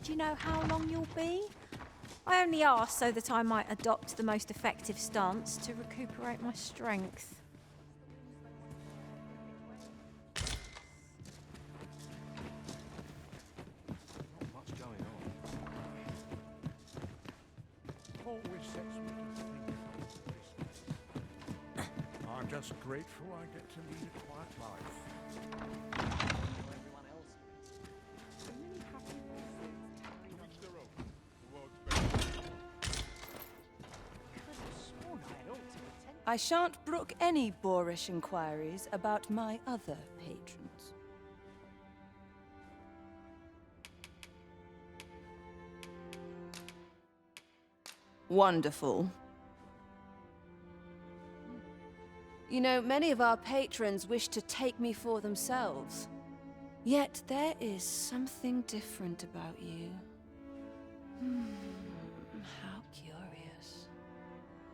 Do you know how long you'll be? I only asked so that I might adopt the most effective stance to recuperate my strength. Not much going on. Always sets me to think. I'm just grateful I get to lead a quiet life. I shan't brook any boorish inquiries about my other patrons. Wonderful. You know, many of our patrons wish to take me for themselves. Yet there is something different about you. How curious.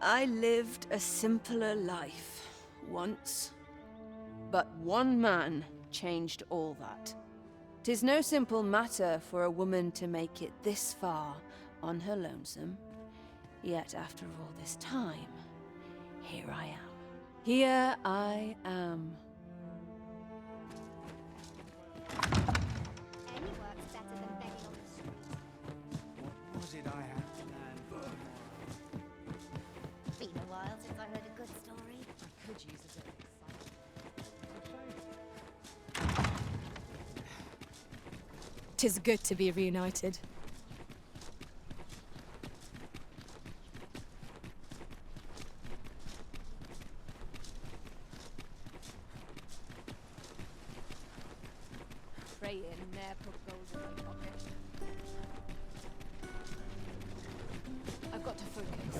I lived a simpler life once, but one man changed all that. 'Tis no simple matter for a woman to make it this far on her lonesome. Yet after all this time, here I am. Here I am. Any work's better than begging on the street. What was it I had to learn? Been a while since I heard a good story. I could use a bit of excitement. 'Tis good to be reunited. Praying never goes in my pocket. I've got to focus.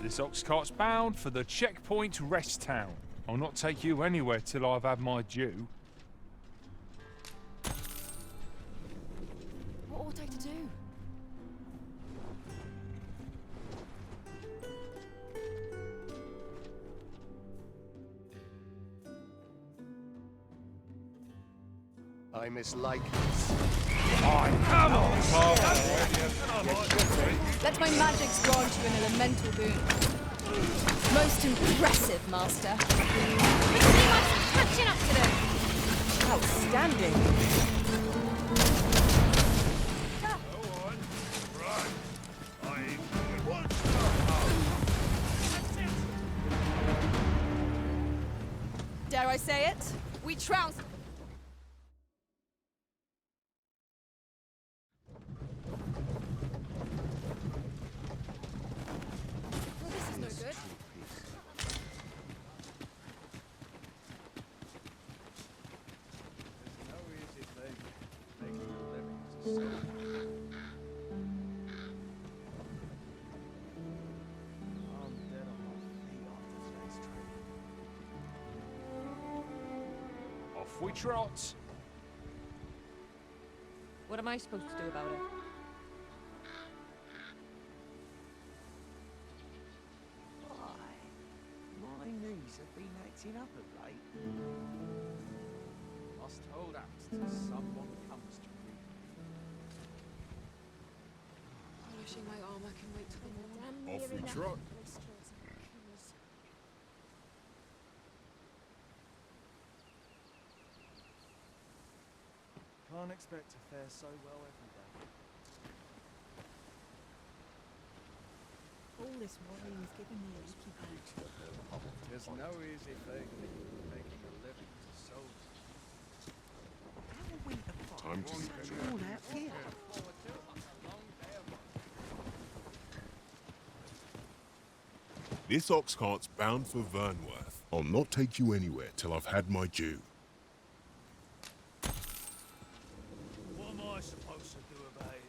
This ox cart's bound for the checkpoint rest town. I'll not take you anywhere till I've had my due. What ought I to do? I mislike this. Come on! Let my magics grant you an elemental boon. Most impressive, Master. See my catching up to them! Outstanding. Dare I say it? We trounce. Well, this is no good. Off we trot. What am I supposed to do about it? My knees have been acting up of late. Must hold out till someone comes to me. Polishing my armor can wait till the morning. Off we trot. Can't expect to fare so well every day. All this worrying is giving me a leaky boot. There's no easy thing making a living to soldiers. How are we to fight Time to such spend all out here? This ox cart's bound for Vernworth. I'll not take you anywhere till I've had my due. What am I supposed to do about it?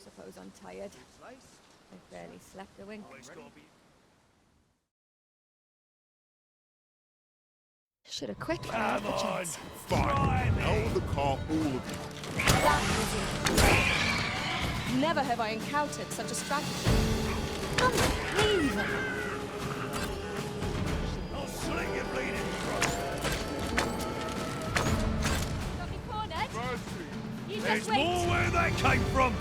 Suppose I'm tired. I've barely slept a wink. Oh, it's gotta be. Should have quick Come the on! chance. Fine. Out of the car, all of you. Never have I encountered such a strategy. Unbelievable. There's more where they came from!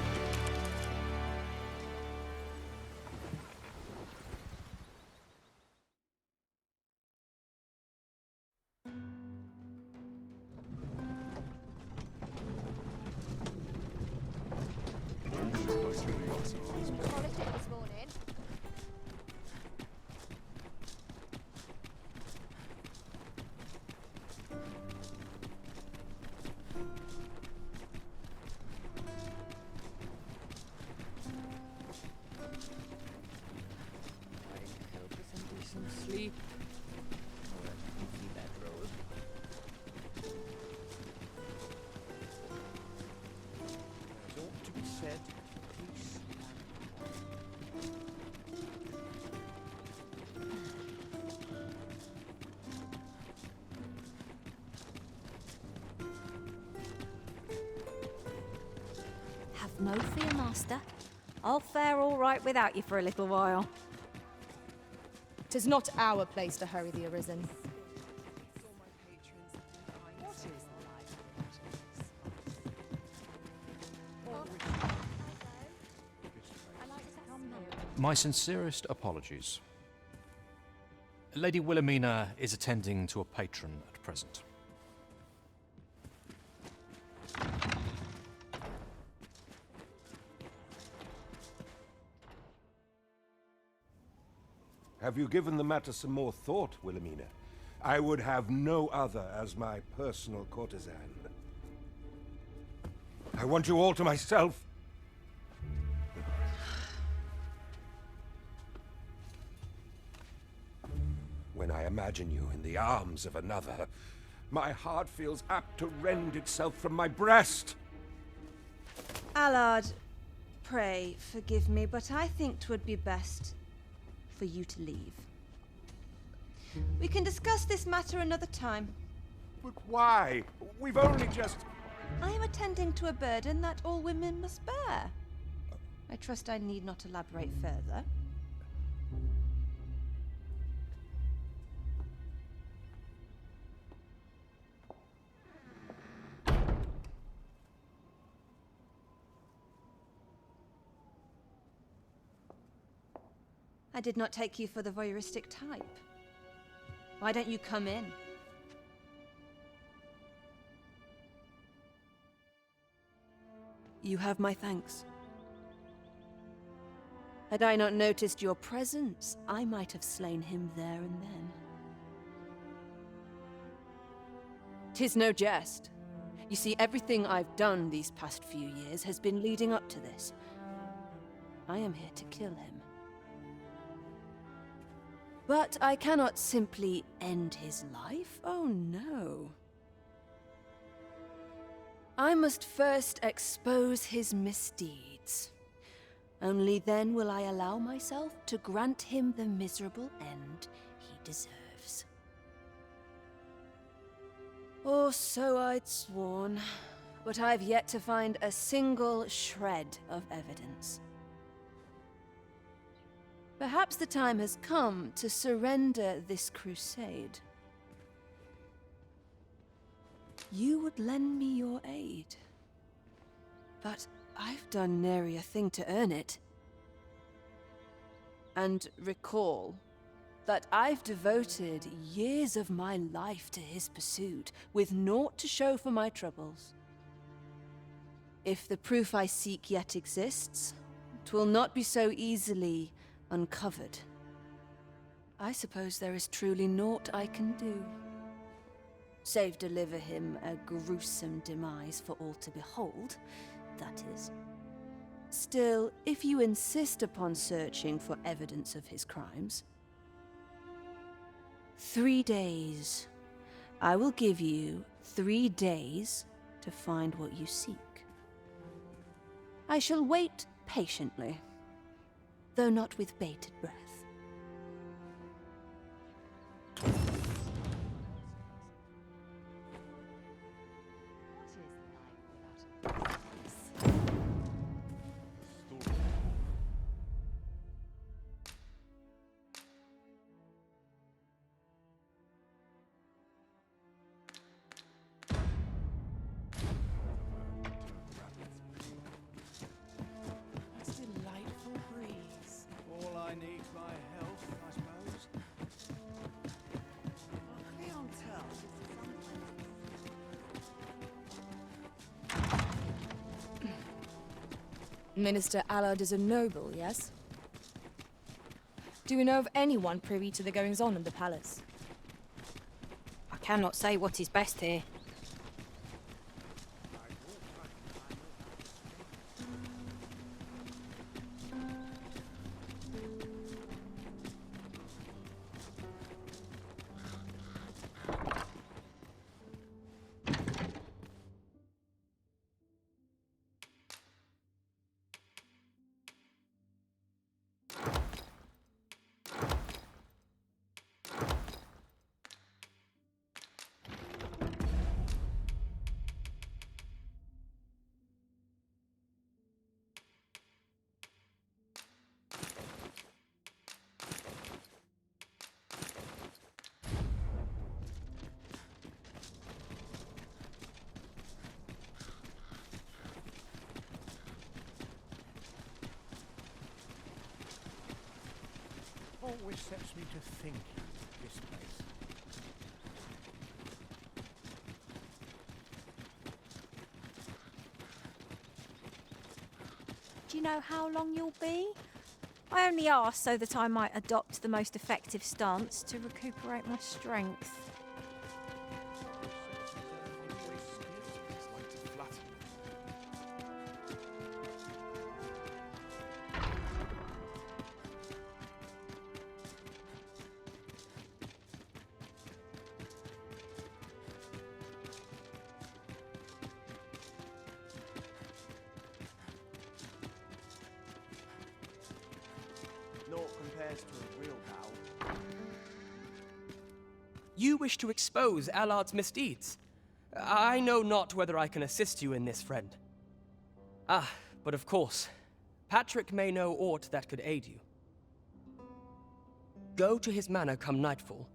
Politics this morning. Sleep. Or a comfy bedroll. There's ought to be said, peace Have no fear, Master. I'll fare all right without you for a little while. 'Tis not our place to hurry the Arisen. My sincerest apologies. Lady Wilhelmina is attending to a patron at present. Have you given the matter some more thought, Wilhelmina? I would have no other as my personal courtesan. I want you all to myself. When I imagine you in the arms of another, my heart feels apt to rend itself from my breast. Allard, pray forgive me, but I think 'twould be best for you to leave. We can discuss this matter another time. But why? We've only just... I am attending to a burden that all women must bear. I trust I need not elaborate further. I did not take you for the voyeuristic type. Why don't you come in? You have my thanks. Had I not noticed your presence, I might have slain him there and then. 'Tis no jest. You see, everything I've done these past few years has been leading up to this. I am here to kill him. But I cannot simply end his life. Oh no. I must first expose his misdeeds. Only then will I allow myself to grant him the miserable end he deserves. Or so I'd sworn, but I've yet to find a single shred of evidence. Perhaps the time has come to surrender this crusade. You would lend me your aid. But I've done nary a thing to earn it. And recall that I've devoted years of my life to his pursuit, with naught to show for my troubles. If the proof I seek yet exists, 'twill not be so easily uncovered. I suppose there is truly naught I can do, save deliver him a gruesome demise for all to behold, that is. Still, if you insist upon searching for evidence of his crimes, 3 days. I will give you 3 days to find what you seek. I shall wait patiently, though not with bated breath. Minister Allard is a noble, yes? Do we know of anyone privy to the goings-on in the palace? I cannot say what is best here. Always sets me to thinking, this place. Do you know how long you'll be? I only ask so that I might adopt the most effective stance to recuperate my strength. Naught compares to a real bow. You wish to expose Allard's misdeeds. I know not whether I can assist you in this, friend. Ah, but of course, Patrick may know aught that could aid you. Go to his manor come nightfall.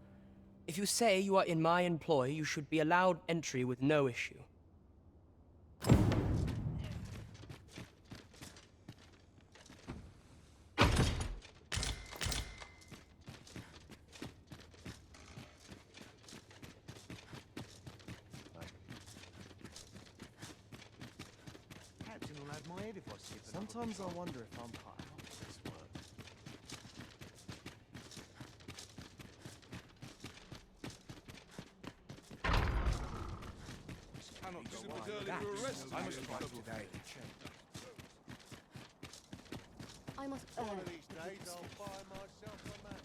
If you say you are in my employ, you should be allowed entry with no issue. Captain will have my head if I skip it. Sometimes I wonder if I'm part of this work. This cannot go on. I must try today. I must earn One of it. these days I'll buy myself a manor.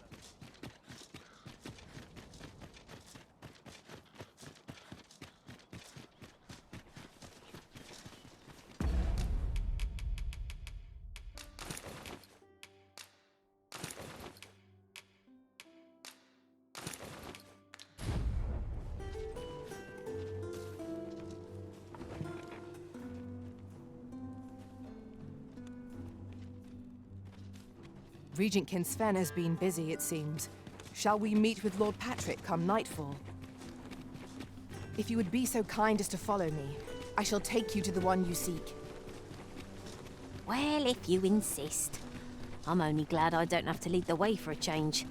Regent Kinsfen has been busy, it seems. Shall we meet with Lord Patrick come nightfall? If you would be so kind as to follow me, I shall take you to the one you seek. Well, if you insist. I'm only glad I don't have to lead the way for a change.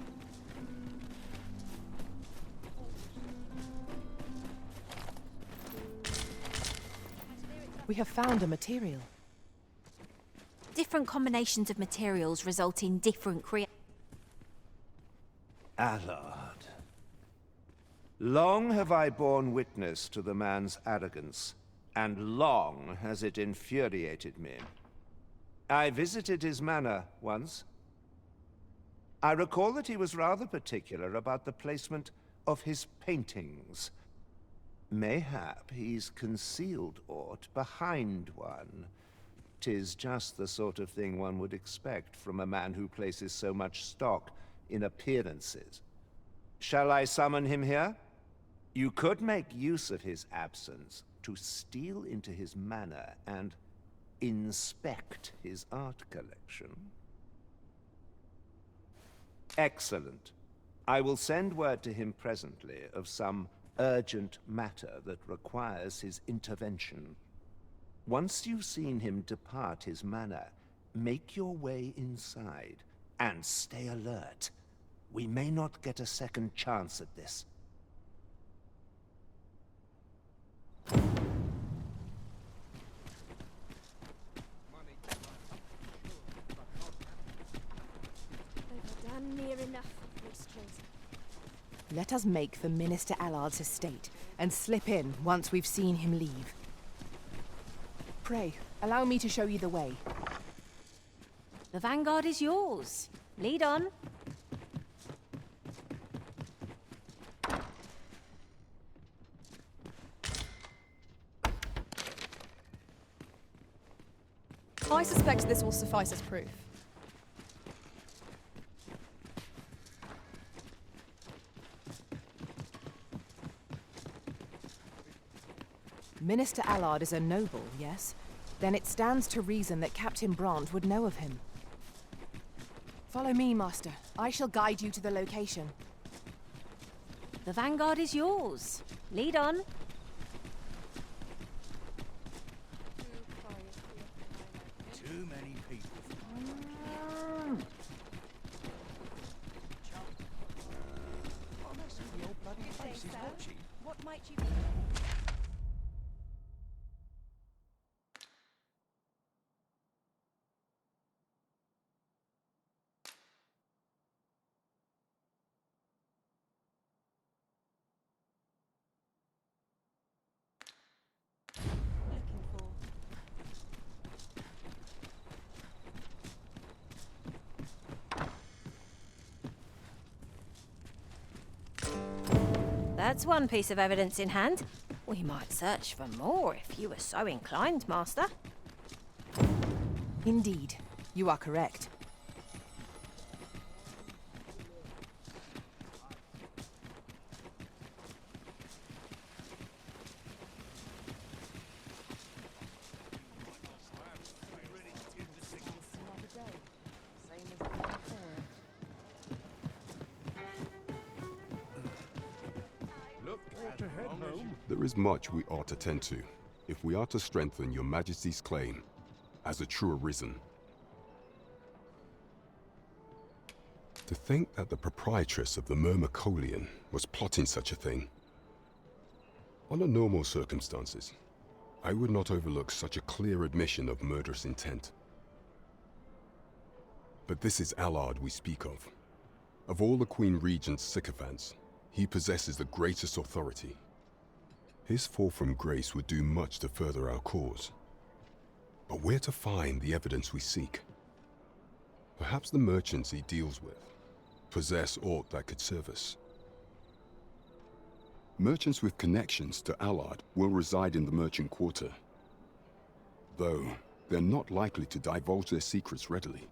We have found a material. Different combinations of materials result in different Allard. Long have I borne witness to the man's arrogance, and long has it infuriated me. I visited his manor once. I recall that he was rather particular about the placement of his paintings. Mayhap he's concealed aught behind one. 'Tis just the sort of thing one would expect from a man who places so much stock in appearances. Shall I summon him here? You could make use of his absence to steal into his manor and inspect his art collection. Excellent. I will send word to him presently of some urgent matter that requires his intervention. Once you've seen him depart his manor, make your way inside and stay alert. We may not get a second chance at this. let us make for Minister Allard's estate and slip in once we've seen him leave. Pray, allow me to show you the way. The vanguard is yours. Lead on. I suspect this will suffice as proof. Minister Allard is a noble, yes? Then it stands to reason that Captain Brandt would know of him. Follow me, Master. I shall guide you to the location. The vanguard is yours. Lead on. Too many people. Honestly, the old bloody place is watching. What might you... That's one piece of evidence in hand. We might search for more if you were so inclined, Master. Indeed, you are correct. There is much we ought to tend to, if we are to strengthen your Majesty's claim as a true arisen. To think that the proprietress of the Myrmecolian was plotting such a thing. Under normal circumstances, I would not overlook such a clear admission of murderous intent. But this is Allard we speak of. Of all the Queen Regent's sycophants, he possesses the greatest authority. His fall from grace would do much to further our cause. But where to find the evidence we seek? Perhaps the merchants he deals with possess aught that could serve us. Merchants with connections to Allard will reside in the merchant quarter, though they're not likely to divulge their secrets readily.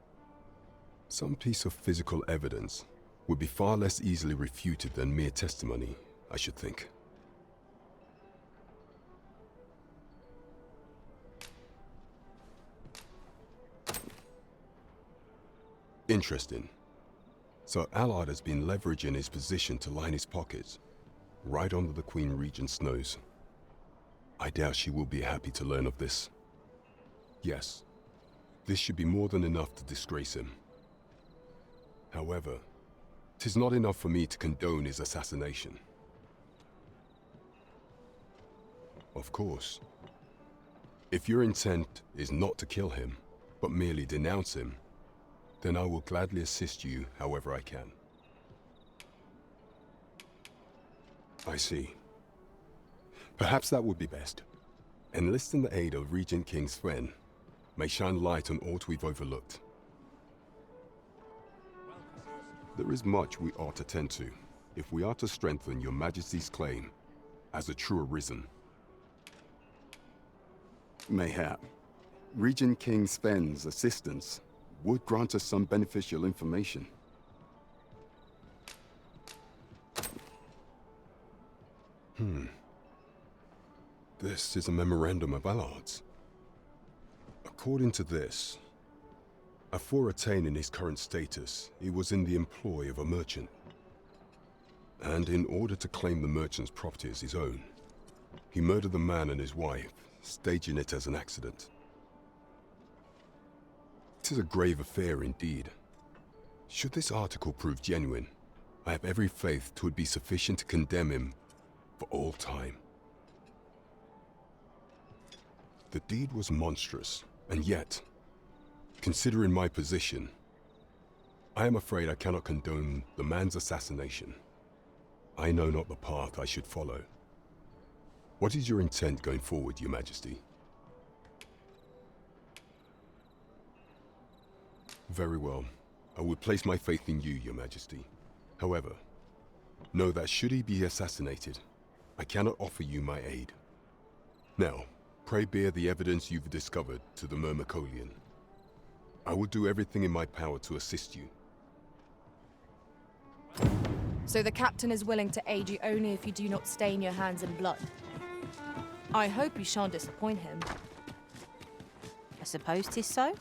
Some piece of physical evidence would be far less easily refuted than mere testimony, I should think. Interesting. So Allard has been leveraging his position to line his pockets, right under the Queen Regent's nose. I doubt she will be happy to learn of this. Yes, this should be more than enough to disgrace him. However, 'tis not enough for me to condone his assassination. Of course, if your intent is not to kill him, but merely denounce him, then I will gladly assist you however I can. I see. Perhaps that would be best. Enlisting the aid of Regent King Thorn may shine light on aught we've overlooked. There is much we ought to tend to, if we are to strengthen your Majesty's claim as a true arisen. Mayhap, Regent King Sven's assistance would grant us some beneficial information. This is a memorandum of Allard's. According to this, afore attaining his current status, he was in the employ of a merchant. And in order to claim the merchant's property as his own, he murdered the man and his wife, staging it as an accident. 'Tis a grave affair indeed. Should this article prove genuine, I have every faith 'twould be sufficient to condemn him for all time. The deed was monstrous, and yet, considering my position, I am afraid I cannot condone the man's assassination. I know not the path I should follow. What is your intent going forward, Your Majesty? Very well. I would place my faith in you, Your Majesty. However, know that should he be assassinated, I cannot offer you my aid. Now, pray bear the evidence you've discovered to the Myrmecolian. I will do everything in my power to assist you. So the captain is willing to aid you only if you do not stain your hands in blood. I hope you shan't disappoint him. I suppose 'tis so.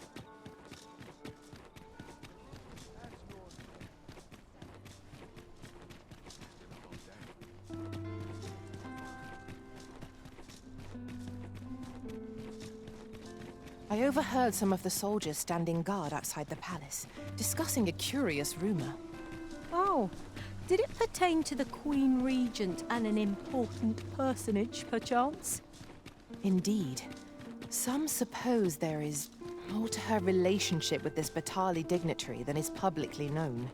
I overheard some of the soldiers standing guard outside the palace, discussing a curious rumor. Oh, did it pertain to the Queen Regent and an important personage, perchance? Indeed. Some suppose there is more to her relationship with this Batali dignitary than is publicly known.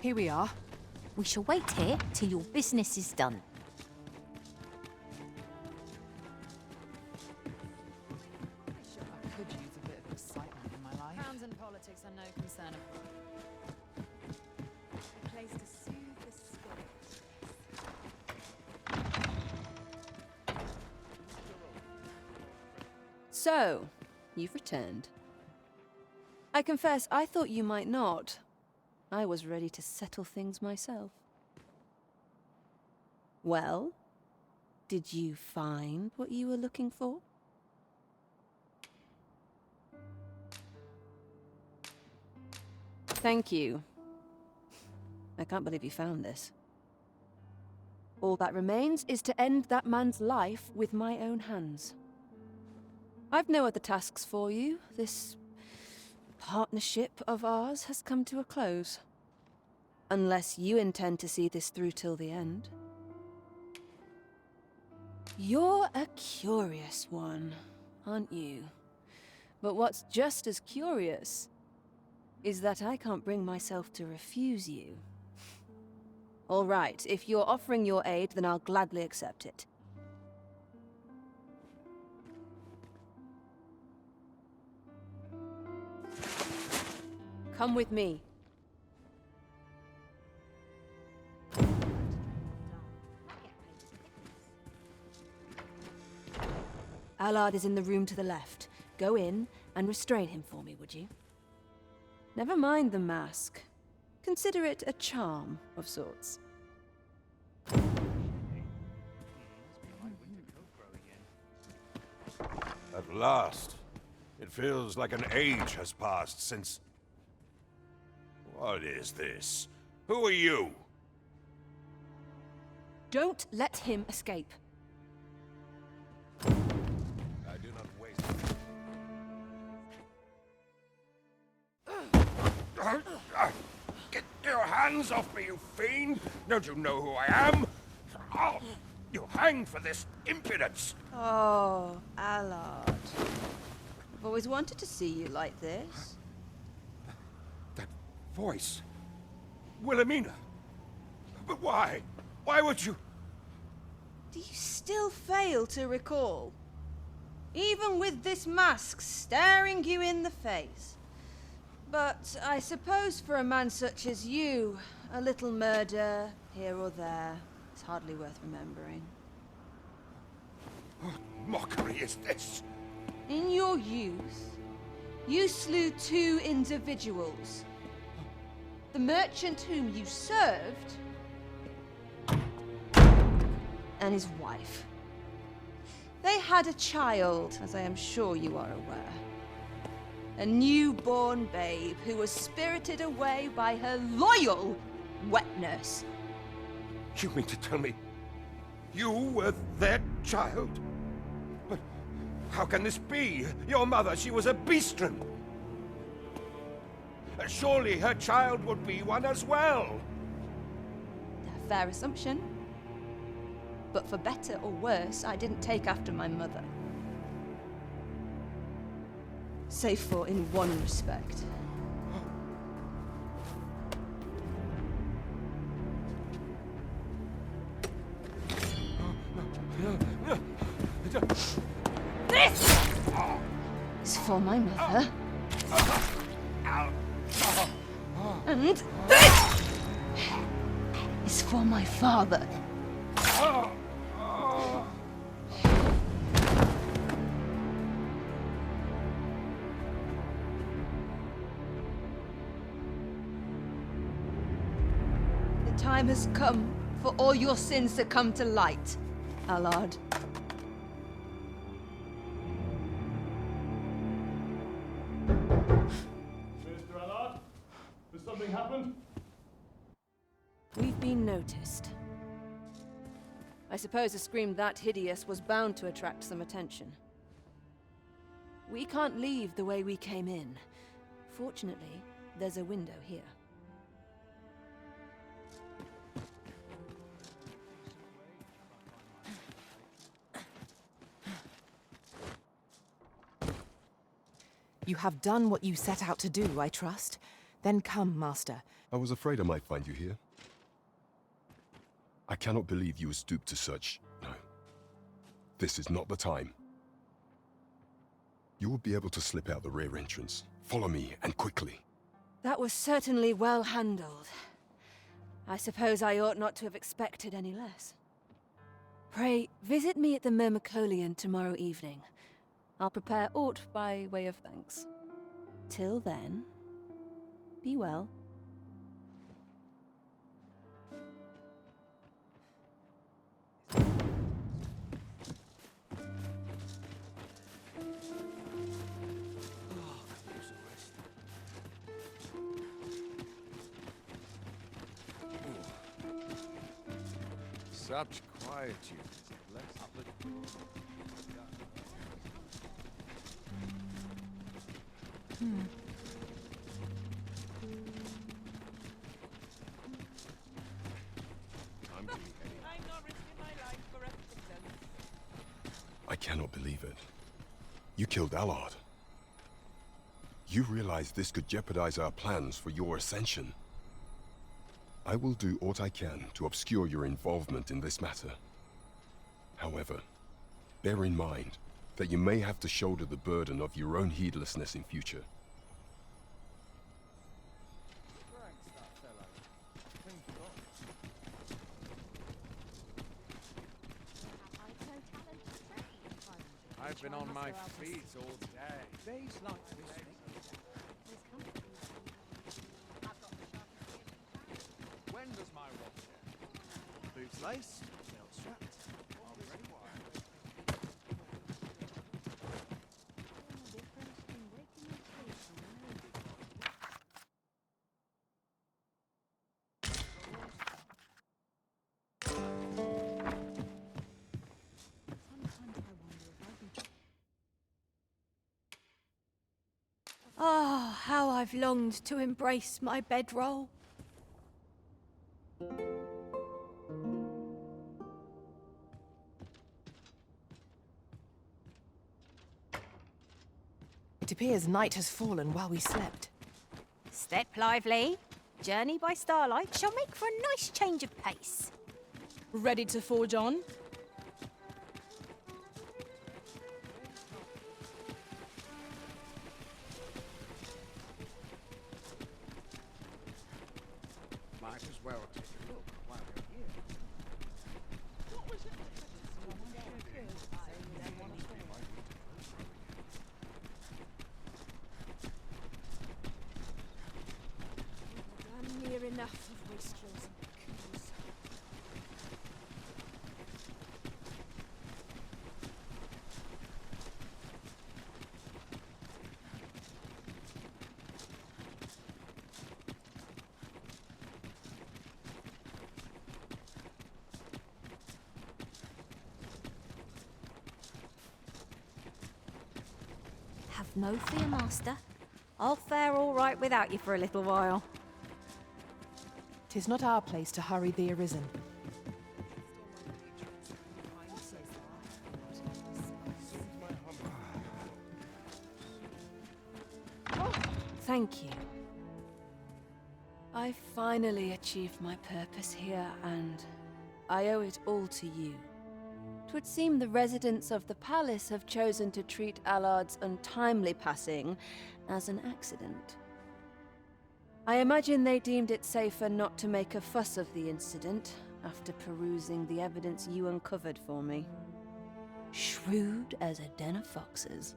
Here we are. We shall wait here till your business is done. I could use a bit of excitement in my life. Crowns and politics are no concern of mine. A place to soothe the spirit. So, you've returned. I confess, I thought you might not. I was ready to settle things myself. Well, did you find what you were looking for? Thank you. I can't believe you found this. All that remains is to end that man's life with my own hands. I've no other tasks for you. This partnership of ours has come to a close. Unless you intend to see this through till the end. You're a curious one, aren't you? But what's just as curious is that I can't bring myself to refuse you. All right, if you're offering your aid, then I'll gladly accept it. Come with me. Allard is in the room to the left. Go in and restrain him for me, would you? Never mind the mask. Consider it a charm of sorts. At last. It feels like an age has passed since... What is this? Who are you? Don't let him escape. I do not waste... Get your hands off me, you fiend! Don't you know who I am? Oh, you hang for this impudence! Oh, Allard. I've always wanted to see you like this. That voice... Wilhelmina! But why? Why would you... Do you still fail to recall? Even with this mask staring you in the face. But I suppose for a man such as you, a little murder here or there is hardly worth remembering. What mockery is this? In your youth, you slew 2 individuals. The merchant whom you served, and his wife. They had a child, as I am sure you are aware. A newborn babe who was spirited away by her loyal wet nurse. You mean to tell me you were their child? But how can this be? Your mother, she was a beastren. Surely her child would be one as well. A fair assumption. But for better or worse, I didn't take after my mother. Save for in one respect. This is for my mother. And this is for my father. The time has come for all your sins to come to light, Allard. Mr. Allard, has something happened? We've been noticed. I suppose a scream that hideous was bound to attract some attention. We can't leave the way we came in. Fortunately, there's a window here. You have done what you set out to do, I trust. Then come, Master. I was afraid I might find you here. I cannot believe you would stoop to such... No. This is not the time. You will be able to slip out the rear entrance. Follow me, and quickly. That was certainly well handled. I suppose I ought not to have expected any less. Pray, visit me at the Myrmecolian tomorrow evening. I'll prepare aught by way of thanks. Till then, be well. Such quietude. I cannot believe it. You killed Allard. You realize this could jeopardize our plans for your ascension. I will do what I can to obscure your involvement in this matter. However, bear in mind that you may have to shoulder the burden of your own heedlessness in future. I've been on my feet all day. Days like this. When does my watch end? Boots laced, belt strapped, already wired. Ah, how I've longed to embrace my bedroll. It appears night has fallen while we slept. Step lively. Journey by starlight shall make for a nice change of pace. Ready to forge on? Might as well take a look while you're here. What was it? I'm near enough of wastrels and coos. Have no fear, Master. I'll fare all right without you for a little while. 'Tis not our place to hurry the arisen. Thank you. I finally achieved my purpose here, and I owe it all to you. 'Twould seem the residents of the palace have chosen to treat Allard's untimely passing as an accident. I imagine they deemed it safer not to make a fuss of the incident after perusing the evidence you uncovered for me. Shrewd as a den of foxes.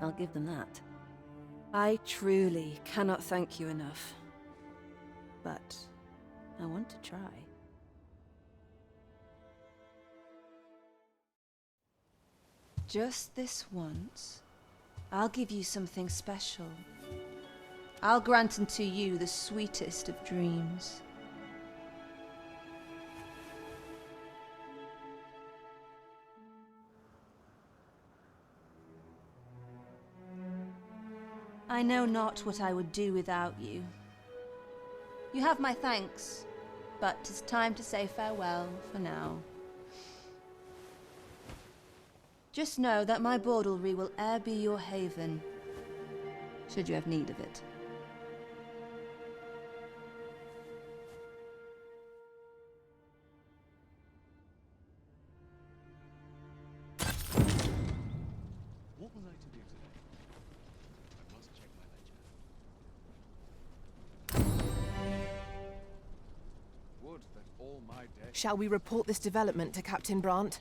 I'll give them that. I truly cannot thank you enough. But I want to try. Just this once, I'll give you something special. I'll grant unto you the sweetest of dreams. I know not what I would do without you. You have my thanks, but 'tis time to say farewell for now. Just know that my bordlery will e'er be your haven, should you have need of it. What was I to do today? I must check my ledger. Would that all my days. Shall we report this development to Captain Brandt?